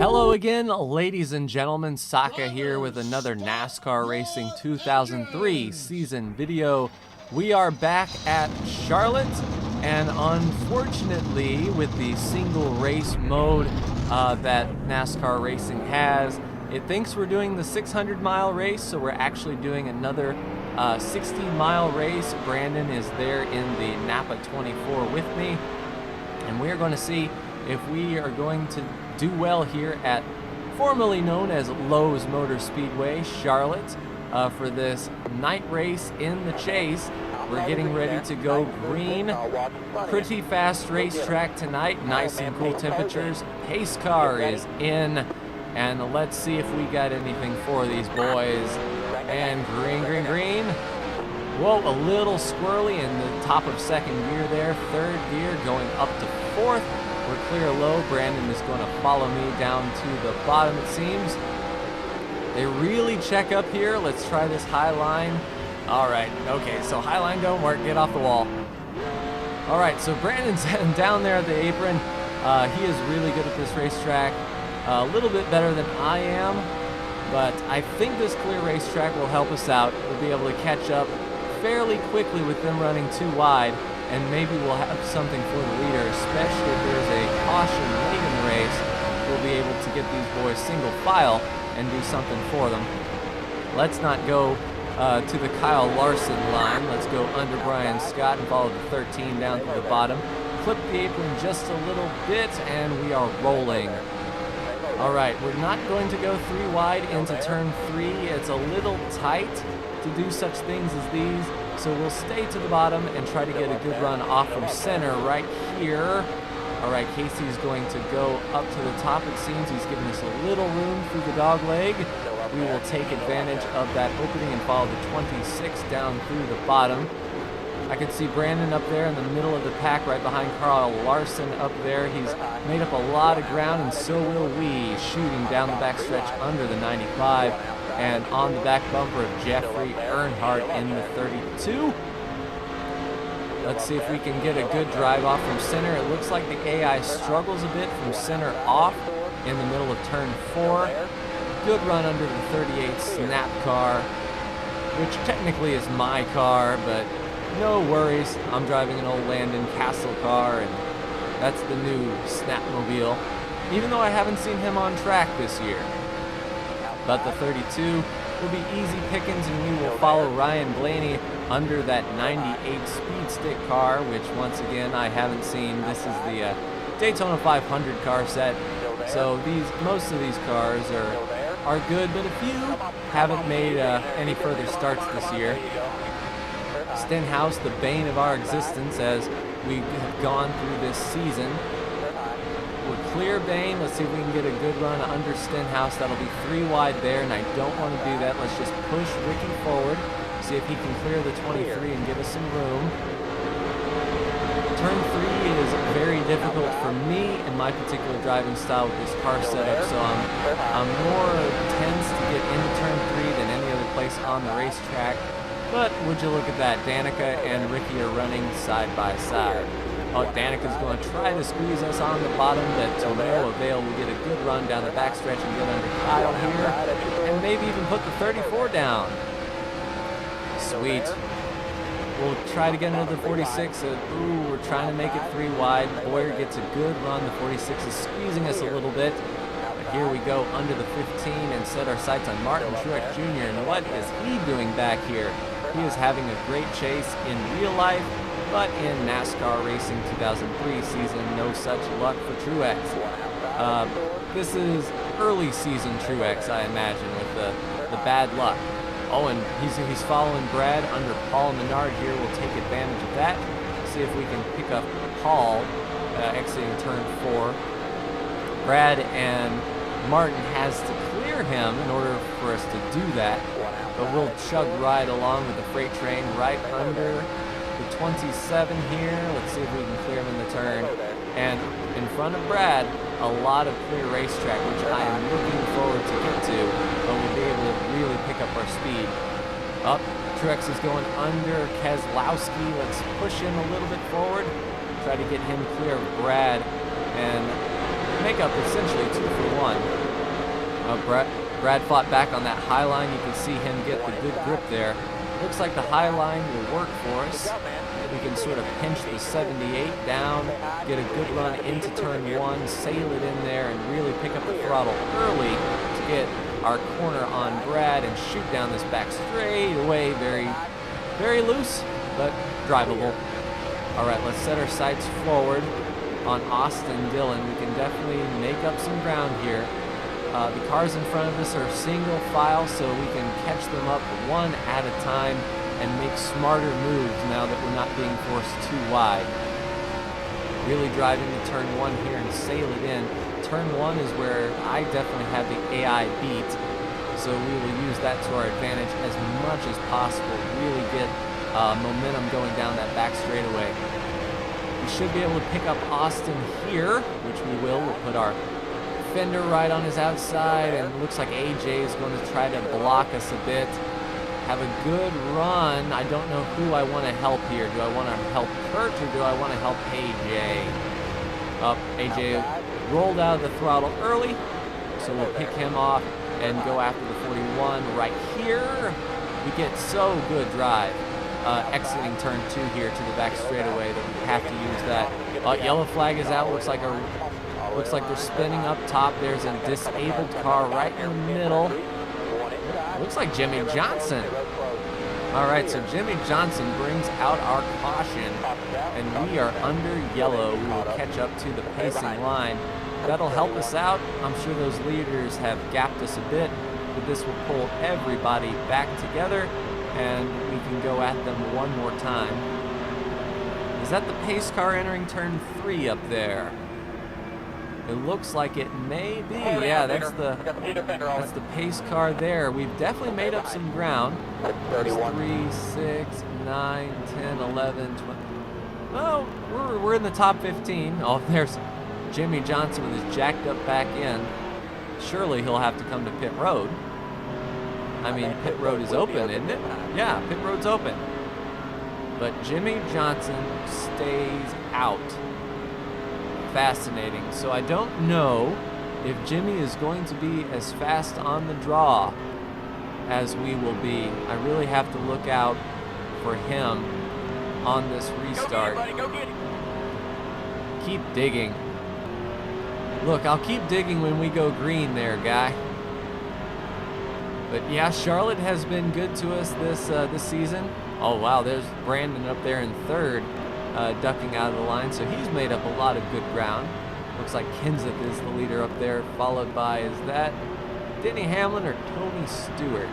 Hello again, ladies and gentlemen. Saka here with another NASCAR Racing 2003 season video. We are back at Charlotte, and unfortunately, with the single race mode that NASCAR Racing has, it thinks we're doing the 600-mile race, so we're actually doing another 60-mile race. Brandon is there in the Napa 24 with me, and we're going to see if we are going to do well here at formerly known as Lowe's Motor Speedway, Charlotte, for this night race in the chase. We're getting ready to go green. Pretty fast racetrack tonight, nice and cool temperatures. Pace car is in, and let's see if we got anything for these boys. And green, green, green. Whoa, a little squirrely in the top of second gear there. Third gear going up to fourth. We're clear low. Brandon is going to follow me down to the bottom, it seems. They really check up here. Let's try this high line. All right, okay, so high line don't work. Get off the wall. All right, so Brandon's down there at the apron. He is really good at this racetrack. A little bit better than I am, but I think this clear racetrack will help us out. We'll be able to catch up fairly quickly with them running too wide, and maybe we'll have something for the leader, especially if there's a caution late in the race. We'll be able to get these boys single file and do something for them. Let's not go to the Kyle Larson line. Let's go under Brian Scott and follow the 13 down to the bottom. Clip the apron just a little bit, and we are rolling. All right, we're not going to go three wide into turn 3. It's a little tight to do such things as these, so we'll stay to the bottom and try to get a good run off from center right here. All right, Casey's going to go up to the top. It seems he's giving us a little room through the dog leg. We will take advantage of that opening and follow the 26 down through the bottom. I can see Brandon up there in the middle of the pack right behind Carl Larson up there. He's made up a lot of ground, and so will we, shooting down the backstretch under the 95 and on the back bumper of Jeffrey Earnhardt in the 32. Let's see if we can get a good drive off from center. It looks like the AI struggles a bit from center off in the middle of turn 4. Good run under the 38 Snap car, which technically is my car, but no worries. I'm driving an old Landon Castle car, and that's the new Snapmobile, even though I haven't seen him on track this year. But the 32 will be easy pickings, and we will follow Ryan Blaney under that 98 Speed Stick car, which once again I haven't seen. This is the Daytona 500 car set, so most of these cars are good, but a few haven't made any further starts this year. Stenhouse, the bane of our existence as we have gone through this season. We're clear Bane. Let's see if we can get a good run under Stenhouse. That'll be 3 wide there, and I don't want to do that. Let's just push Ricky forward, see if he can clear the 23 and give us some room. Turn 3 is very difficult for me in my particular driving style with this car setup, so I'm more tense to get into turn 3 than any other place on the racetrack. But would you look at that, Danica and Ricky are running side by side. Oh, Danica's going to try to squeeze us on the bottom, but to no avail. We get a good run down the backstretch and get under Kyle here, and maybe even put the 34 down. Sweet. We'll try to get into the 46. Ooh, we're trying to make it 3 wide. Boyer gets a good run. The 46 is squeezing us a little bit. But here we go under the 15 and set our sights on Martin Truex Jr. And what is he doing back here? He is having a great chase in real life, but in NASCAR Racing 2003 season, no such luck for Truex. This is early season Truex, I imagine, with the bad luck. Oh, and he's following Brad under Paul Menard here. We'll take advantage of that. See if we can pick up Paul exiting turn 4. Brad and Martin has to clear him in order for us to do that. But we'll chug right along with the freight train right under the 27 here. Let's see if we can clear him in the turn. And in front of Brad, a lot of clear racetrack, which I am looking forward to get to, but we'll be able to really pick up our speed. Up, Truex is going under Keselowski. Let's push him a little bit forward, try to get him clear of Brad, and make up essentially 2 for 1. Brad fought back on that high line. You can see him get the good grip there. Looks like the high line will work for us. We can sort of pinch the 78 down, get a good run into turn 1, sail it in there, and really pick up the throttle early to get our corner on Brad and shoot down this back straightaway. Very, very loose, but drivable. All right, let's set our sights forward on Austin Dillon. We can definitely make up some ground here. The cars in front of us are single file, so we can catch them up one at a time and make smarter moves now that we're not being forced too wide. Really driving to turn 1 here and sail it in. Turn 1 is where I definitely have the AI beat, so we will use that to our advantage as much as possible. Really get momentum going down that back straightaway. We should be able to pick up Austin here, which we will. We'll put our fender right on his outside, and it looks like AJ is going to try to block us a bit. Have a good run. I don't know who I want to help here. Do I want to help Kurt or do I want to help AJ? AJ rolled out of the throttle early, so we'll pick him off and go after the 41 right here. We get so good drive. Exiting turn 2 here to the back straightaway that we have to use that. Yellow flag is out. Looks like they're spinning up top. There's a disabled car right in the middle. Looks like Jimmy Johnson. All right, so Jimmy Johnson brings out our caution, and we are under yellow. We will catch up to the pacing line. That'll help us out. I'm sure those leaders have gapped us a bit, but this will pull everybody back together, and we can go at them one more time. Is that the pace car entering turn 3 up there? It looks like it may be. Yeah, that's the pace car there. We've definitely made up some ground. 3, 6, 9, 10, 11, 12. Oh, we're in the top 15. Oh, there's Jimmy Johnson with his jacked up back end. Surely he'll have to come to pit road. I mean, pit road is open, isn't it? Yeah, pit road's open. But Jimmy Johnson stays out. Fascinating. So I don't know if Jimmy is going to be as fast on the draw as we will be. I really have to look out for him on this restart. Go get it, buddy. Go get it. Keep digging. Look, I'll keep digging when we go green there, guy. But yeah, Charlotte has been good to us this season. Oh wow, there's Brandon up there in 3rd. Ducking out of the line, so he's made up a lot of good ground. Looks like Kenseth is the leader up there, followed by, is that Denny Hamlin or Tony Stewart?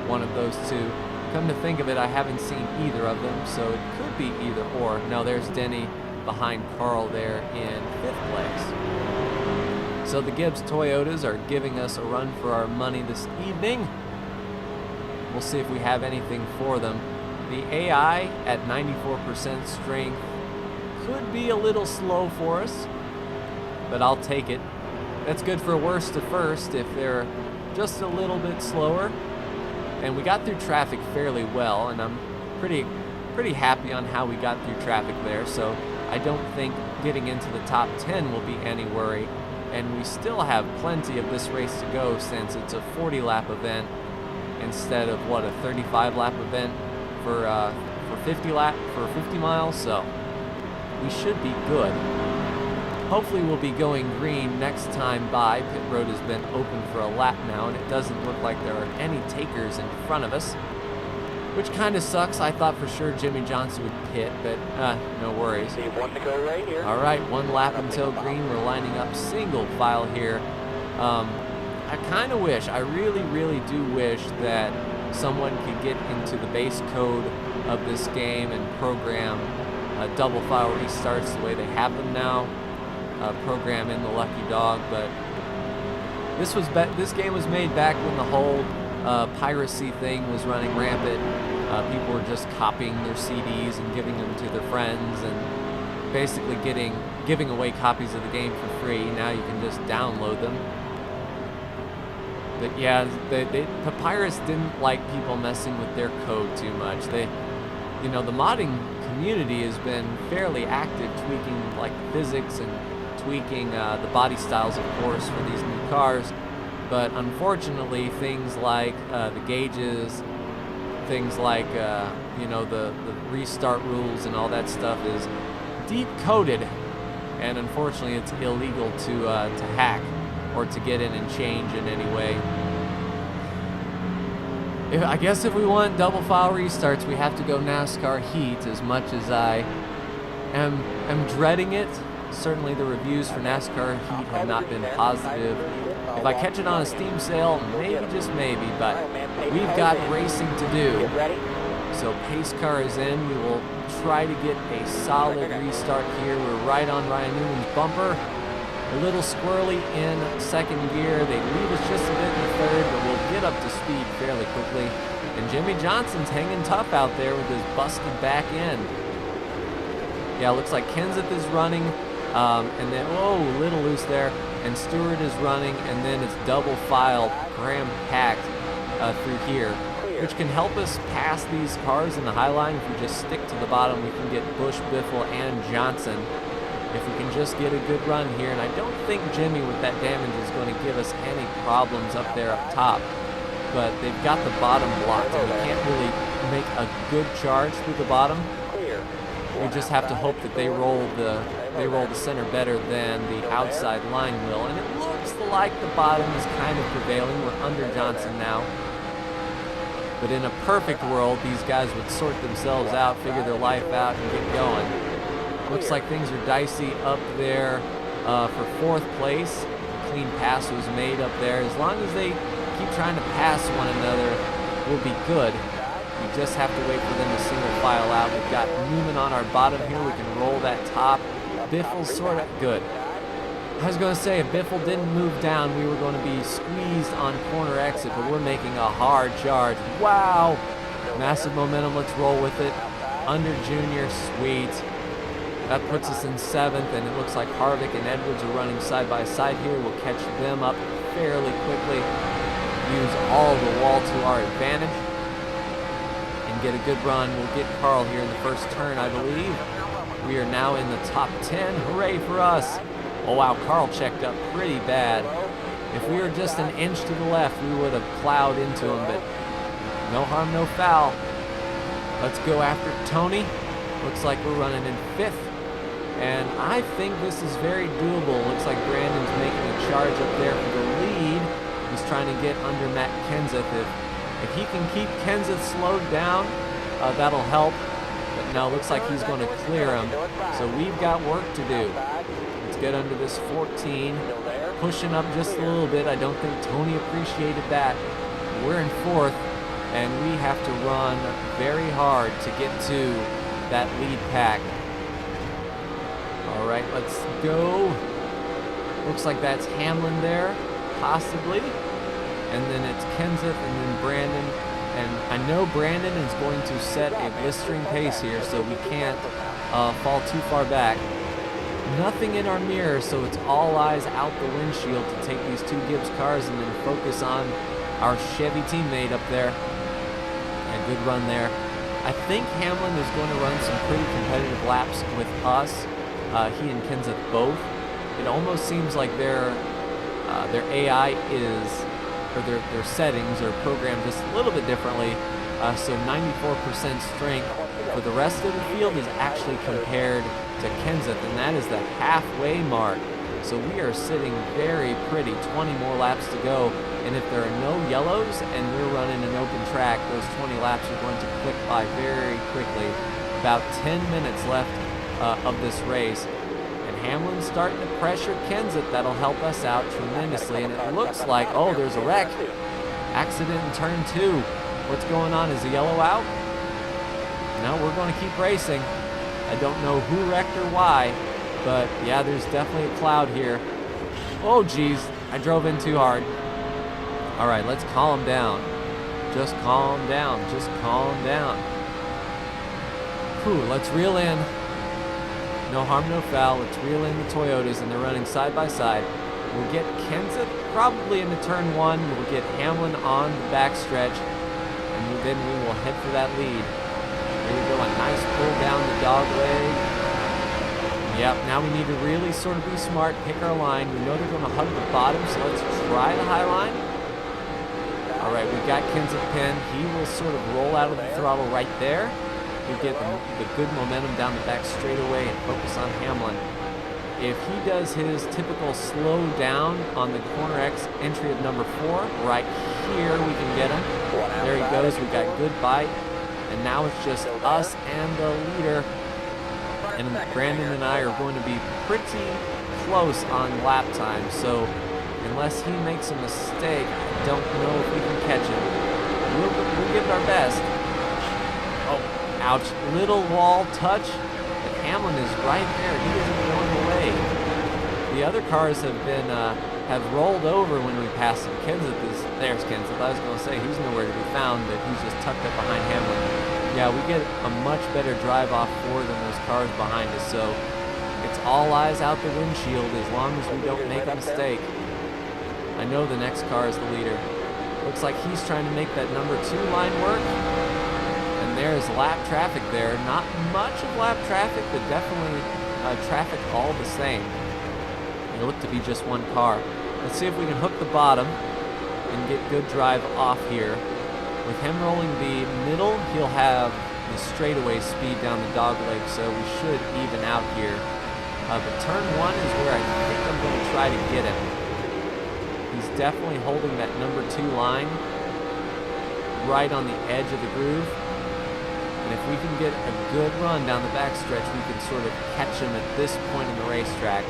One of those two. Come to think of it, I haven't seen either of them, so it could be either or. No, there's Denny behind Carl there in 5th place. So the Gibbs Toyotas are giving us a run for our money this evening. We'll see if we have anything for them. The AI at 94% strength could be a little slow for us, but I'll take it. That's good for worst to first if they're just a little bit slower. And we got through traffic fairly well, and I'm pretty happy on how we got through traffic there, so I don't think getting into the top 10 will be any worry. And we still have plenty of this race to go since it's a 40-lap event instead of, what, a 35-lap event for 50 miles, so we should be good. Hopefully we'll be going green next time by. Pit road has been open for a lap now, and it doesn't look like there are any takers in front of us, which kind of sucks. I thought for sure Jimmy Johnson would pit, but no worries. One to go right here. All right, one lap until green. We're lining up single file here. I kind of wish, I really do wish that someone could get into the base code of this game and program double file restarts the way they have them now. Program in the lucky dog, but this game was made back when the whole piracy thing was running rampant. People were just copying their CDs and giving them to their friends and basically giving away copies of the game for free. Now you can just download them. But yeah, the pirates didn't like people messing with their code too much. The modding community has been fairly active, tweaking like physics and tweaking the body styles, of course, for these new cars. But unfortunately, things like the gauges, things like the restart rules and all that stuff is deep coded, and unfortunately, it's illegal to hack or to get in and change in any way. I guess if we want double file restarts, we have to go NASCAR Heat. As much as I am dreading it, certainly the reviews for NASCAR Heat have not been positive. If I catch it on a Steam sale, maybe, just maybe, but we've got racing to do. So pace car is in. We will try to get a solid restart here. We're right on Ryan Newman's bumper. A little squirrely in second gear. They leave us just a bit in third, but we'll get up to speed fairly quickly. And Jimmy Johnson's hanging tough out there with his busted back end. Yeah, looks like Kenseth is running, and then, whoa, a little loose there. And Stewart is running, and then it's double file, cram-packed through here, which can help us pass these cars in the high line. If we just stick to the bottom, we can get Busch, Biffle, and Johnson. If we can just get a good run here, and I don't think Jimmy with that damage is going to give us any problems up there up top, but they've got the bottom blocked, and we can't really make a good charge through the bottom. We just have to hope that they roll the center better than the outside line will, and it looks like the bottom is kind of prevailing. We're under Johnson now. But in a perfect world, these guys would sort themselves out, figure their life out, and get going. Looks like things are dicey up there for fourth place. A clean pass was made up there. As long as they keep trying to pass one another, we'll be good. We just have to wait for them to single file out. We've got Newman on our bottom here. We can roll that top. Biffle's sort of good. I was going to say, if Biffle didn't move down, we were going to be squeezed on corner exit, but we're making a hard charge. Wow! Massive momentum. Let's roll with it. Under Junior, sweet. That puts us in seventh, and it looks like Harvick and Edwards are running side by side here. We'll catch them up fairly quickly. Use all the wall to our advantage and get a good run. We'll get Carl here in the first turn, I believe. We are now in the top 10. Hooray for us. Oh, wow, Carl checked up pretty bad. If we were just an inch to the left, we would have plowed into him, but no harm, no foul. Let's go after Tony. Looks like we're running in fifth. And I think this is very doable. Looks like Brandon's making a charge up there for the lead. He's trying to get under Matt Kenseth. If he can keep Kenseth slowed down, that'll help. But no, looks like he's going to clear him. So we've got work to do. Let's get under this 14. Pushing up just a little bit. I don't think Tony appreciated that. We're in fourth, and we have to run very hard to get to that lead pack. All right, let's go. Looks like that's Hamlin there, possibly. And then it's Kenseth and then Brandon. And I know Brandon is going to set a blistering pace here, so we can't fall too far back. Nothing in our mirror, so it's all eyes out the windshield to take these two Gibbs cars and then focus on our Chevy teammate up there. A good run there. I think Hamlin is going to run some pretty competitive laps with us. He and Kenseth both. It almost seems like their AI is, or their settings are programmed just a little bit differently. So 94% strength for the rest of the field is actually compared to Kenseth, and that is the halfway mark. So we are sitting very pretty. 20 more laps to go. And if there are no yellows and we're running an open track, those 20 laps are going to click by very quickly. About 10 minutes left of this race. And Hamlin's starting to pressure Kenseth. That'll help us out tremendously. And it looks like, oh, there's a wreck. Accident in turn 2. What's going on? Is the yellow out? No, we're going to keep racing. I don't know who wrecked or why, but yeah, there's definitely a cloud here. Oh, geez, I drove in too hard. All right, let's calm down. Just calm down. Just calm down. Whew, let's reel in. No harm, no foul. Let's reel in the Toyotas, and they're running side by side. We'll get Kenseth probably into turn 1. We'll get Hamlin on the backstretch, and then we will head for that lead. There we go, a nice pull down the dog leg. Yep, now we need to really sort of be smart, pick our line. We know they're going to hug the bottom, so let's try the high line. All right, we got Kenseth pin. He will sort of roll out of the throttle right there. We get the good momentum down the back straightaway and focus on Hamlin. If he does his typical slow down on the corner X entry of number 4, right here we can get him. There he goes, we got good bite. And now it's just us and the leader. And Brandon and I are going to be pretty close on lap time. So unless he makes a mistake, I don't know if we can catch him. We'll give it our best. Oh, ouch. Little wall touch. But Hamlin is right there. He isn't going away. The other cars have rolled over when we passed him. There's Kenseth. I was going to say he's nowhere to be found, but he's just tucked up behind Hamlin. Yeah, we get a much better drive off forward than those cars behind us, so it's all eyes out the windshield as long as we don't make a mistake. I know the next car is the leader. Looks like he's trying to make that number 2 line work. And there's lap traffic there. Not much of lap traffic, but definitely traffic all the same. It looked to be just one car. Let's see if we can hook the bottom and get good drive off here. With him rolling the middle, he'll have the straightaway speed down the dog leg, so we should even out here. But turn 1 is where I think I'm going to try to get him. He's definitely holding that number 2 line right on the edge of the groove. And if we can get a good run down the backstretch, we can sort of catch him at this point in the racetrack.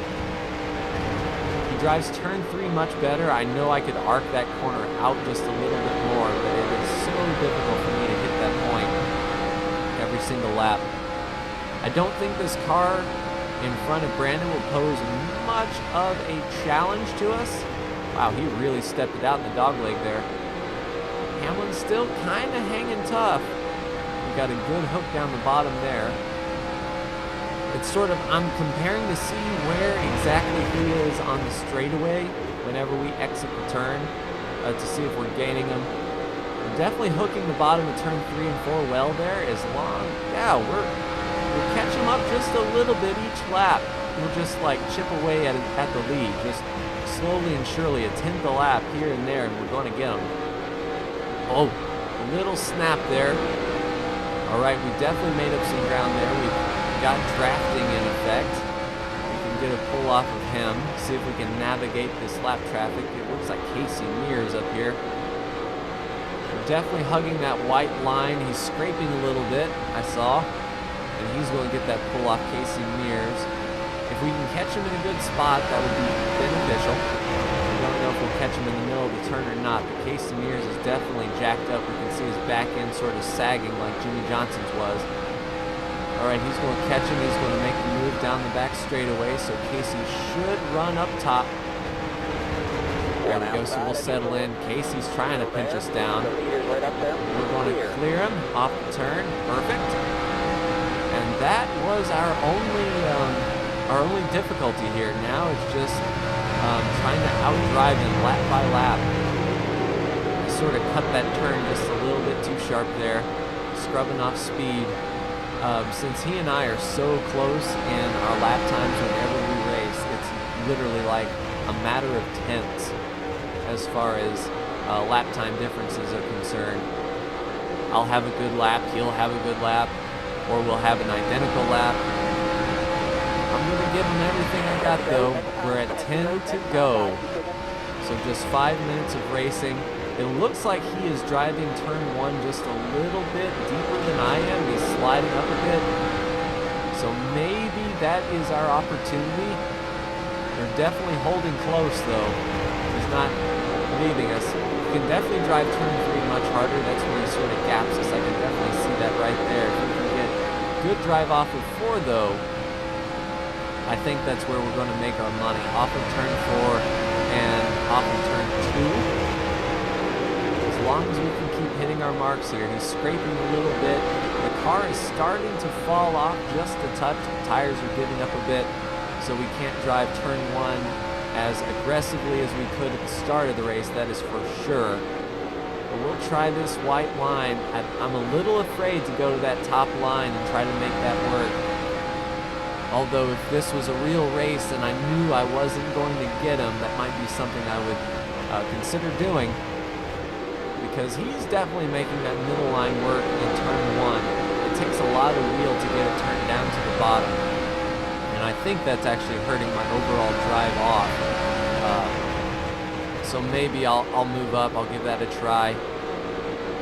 He drives turn 3 much better. I know I could arc that corner out just a little bit more, but it is so difficult for me to hit that point every single lap. I don't think this car in front of Brandon will pose much of a challenge to us. Wow, he really stepped it out in the dogleg there. Hamlin's still kind of hanging tough. We got a good hook down the bottom there. It's sort of, I'm comparing to see where exactly he is on the straightaway whenever we exit the turn to see if we're gaining him. We're definitely hooking the bottom of turn 3 and 4 well there as long. Yeah, we'll catch him up just a little bit each lap. We'll just like chip away at the lead, just slowly and surely, a tenth a lap here and there, and we're going to get him. Oh, a little snap there. All right, we definitely made up some ground there. We've got drafting in effect. We can get a pull off of him, see if we can navigate this lap traffic. It looks like Casey Mears up here. We're definitely hugging that white line. He's scraping a little bit, I saw, and he's going to get that pull off Casey Mears. If we can catch him in a good spot, that would be beneficial. I don't know if we'll catch him in the middle of the turn or not, but Casey Mears is definitely jacked up. We can see his back end sort of sagging like Jimmy Johnson's was. All right, he's going to catch him. He's going to make the move down the back straightaway, so Casey should run up top. There we go, so we'll settle in. Casey's trying to pinch us down. We're going to clear him off the turn. Perfect. And that was our only difficulty here. Now it's just trying to outdrive him lap by lap. I sort of cut that turn just a little bit too sharp there, scrubbing off speed. Since he and I are so close in our lap times whenever we race, it's literally like a matter of tenths as far as lap time differences are concerned. I'll have a good lap, he'll have a good lap, or we'll have an identical lap. I'm going to give him everything I got though. We're at 10 to go. So just 5 minutes of racing. It looks like he is driving turn 1 just a little bit deeper than I am. He's sliding up a bit. So maybe that is our opportunity. They're definitely holding close though. He's not leaving us. We can definitely drive turn 3 much harder. That's where he sort of gaps us. I can definitely see that right there. If we can get good drive off of 4 though, I think that's where we're going to make our money. Off of turn 4 and off of turn 2. As long as we can keep hitting our marks here. He's scraping a little bit. The car is starting to fall off just a touch. The tires are giving up a bit, so we can't drive turn 1 as aggressively as we could at the start of the race, that is for sure. But we'll try this white line. I'm a little afraid to go to that top line and try to make that work. Although if this was a real race and I knew I wasn't going to get him, that might be something I would consider doing, because he's definitely making that middle line work in turn 1. It takes a lot of wheel to get it turned down to the bottom, and I think that's actually hurting my overall drive off. So maybe I'll move up, I'll give that a try.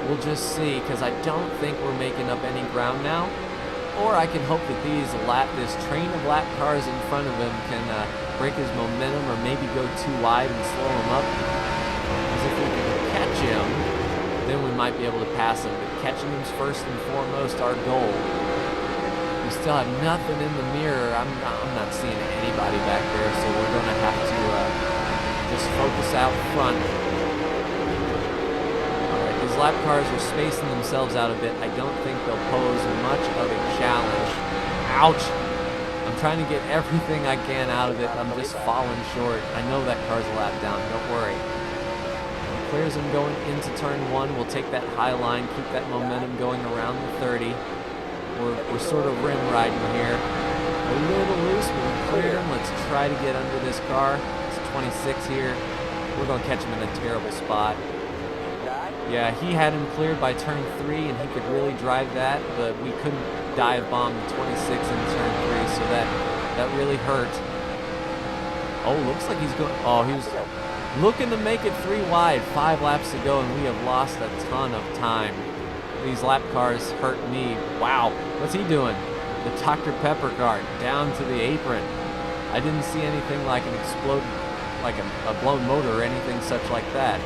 We'll just see, because I don't think we're making up any ground now. Or I can hope that this train of lap cars in front of him can break his momentum, or maybe go too wide and slow him up. Because if we can catch him, then we might be able to pass him. But catching him's first and foremost our goal. We still have nothing in the mirror. I'm not seeing anybody back there, so we're going to have to just focus out front. These lap cars are spacing themselves out a bit. I don't think they'll pose much of a challenge. Ouch! I'm trying to get everything I can out of it. I'm just falling short. I know that car's a lap down. Don't worry. He clears him going into turn 1. We'll take that high line, keep that momentum going around the 30. We're sort of rim riding here. A little loose, but we cleared him. Let's try to get under this car. It's 26 here. We're going to catch him in a terrible spot. Yeah, he had him cleared by turn 3, and he could really drive that, but we couldn't dive bomb the 26 in turn 3, so that really hurt. Oh, looks like he's going. Oh, he was looking to make it 3 wide, 5 laps to go, and we have lost a ton of time. These lap cars hurt me. Wow, what's he doing? The Dr. Pepper car down to the apron. I didn't see anything like an a blown motor or anything such like that.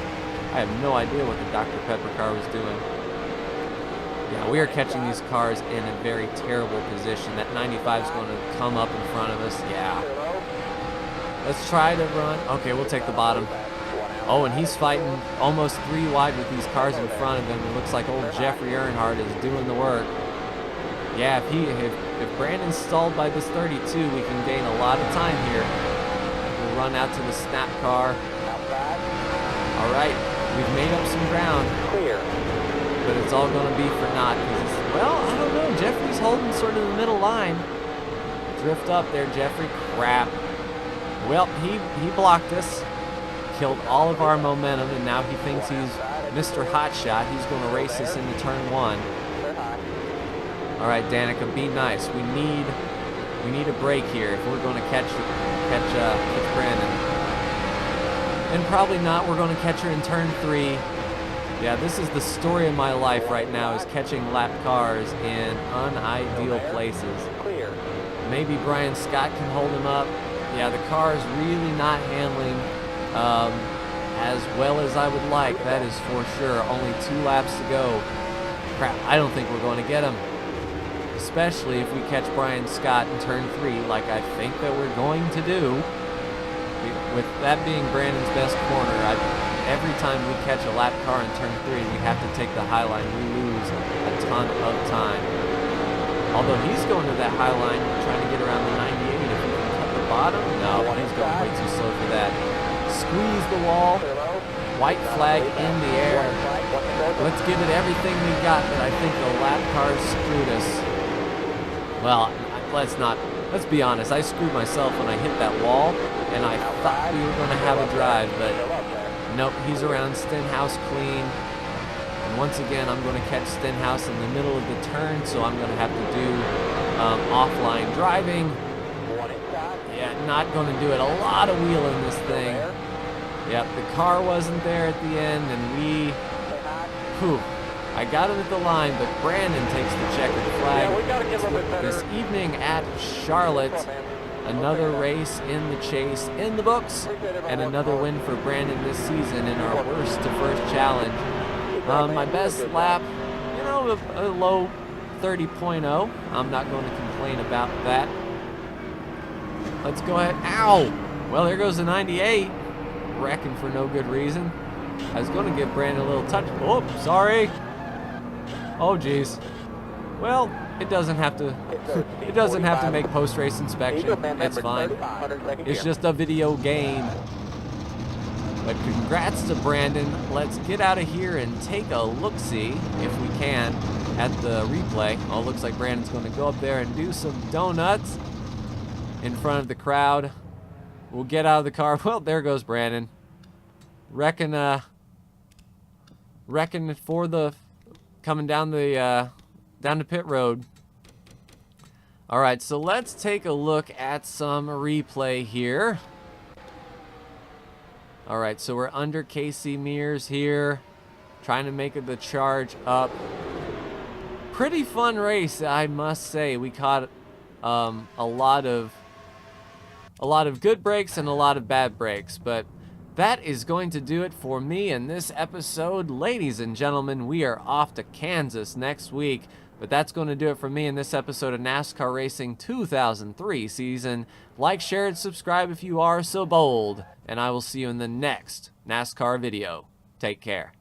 I have no idea what the Dr. Pepper car was doing. Yeah, we are catching these cars in a very terrible position. That 95 is going to come up in front of us. Yeah. Let's try to run. Okay, we'll take the bottom. Oh, and he's fighting almost 3 wide with these cars in front of him. It looks like old Jeffrey Earnhardt is doing the work. Yeah, if Brandon's stalled by this 32, we can gain a lot of time here. We'll run out to the snap car. All right. We've made up some ground, Clear. But it's all going to be for naught. Well, I don't know. Jeffrey's holding sort of the middle line. Drift up there, Jeffrey. Crap. Well, he blocked us, killed all of our momentum, and now he thinks he's Mr. Hotshot. He's going to race us into turn 1. All right, Danica, be nice. We need a break here if we're going to catch Brandon. And probably not. We're going to catch her in turn 3. Yeah, this is the story of my life right now, is catching lap cars in unideal places. Maybe Brian Scott can hold him up. Yeah, the car is really not handling as well as I would like. That is for sure. Only 2 laps to go. Crap, I don't think we're going to get him. Especially if we catch Brian Scott in turn 3, like I think that we're going to do. With that being Brandon's best corner, every time we catch a lap car in turn 3 and we have to take the high line, we lose a ton of time. Although he's going to that high line, trying to get around the 98. If he can cut the bottom, no, he's going way too slow for that. Squeeze the wall, white flag in the air. Let's give it everything we got, but I think the lap cars screwed us. Well, let's be honest, I screwed myself when I hit that wall, and I thought we were going to have a drive, but nope, he's around Stenhouse clean. And once again, I'm going to catch Stenhouse in the middle of the turn, so I'm going to have to do offline driving. Yeah, not going to do it. A lot of wheeling this thing. Yep, the car wasn't there at the end, and I got him at the line, but Brandon takes the checkered flag. This evening at Charlotte, another race in the chase in the books, and another win for Brandon this season in our worst to first challenge. My best lap, a low 30.0. I'm not going to complain about that. Let's go ahead. Ow! Well, there goes the 98. Wrecking for no good reason. I was going to give Brandon a little touch. Oh, sorry. Oh, geez. Well, it doesn't have to. It doesn't have to make post-race inspection. It's fine. It's just a video game. But congrats to Brandon. Let's get out of here and take a look-see, if we can, at the replay. Oh, looks like Brandon's going to go up there and do some donuts. in front of the crowd. We'll get out of the car. Well, there goes Brandon. Wrecking for the coming down the down the pit road. All right, so let's take a look at some replay here. All right, so we're under Casey Mears here, trying to make the charge up. Pretty fun race, I must say. We caught a lot of good breaks and a lot of bad breaks, but that is going to do it for me in this episode. Ladies and gentlemen, we are off to Kansas next week, but that's going to do it for me in this episode of NASCAR Racing 2003 season. Like, share, and subscribe if you are so bold, and I will see you in the next NASCAR video. Take care.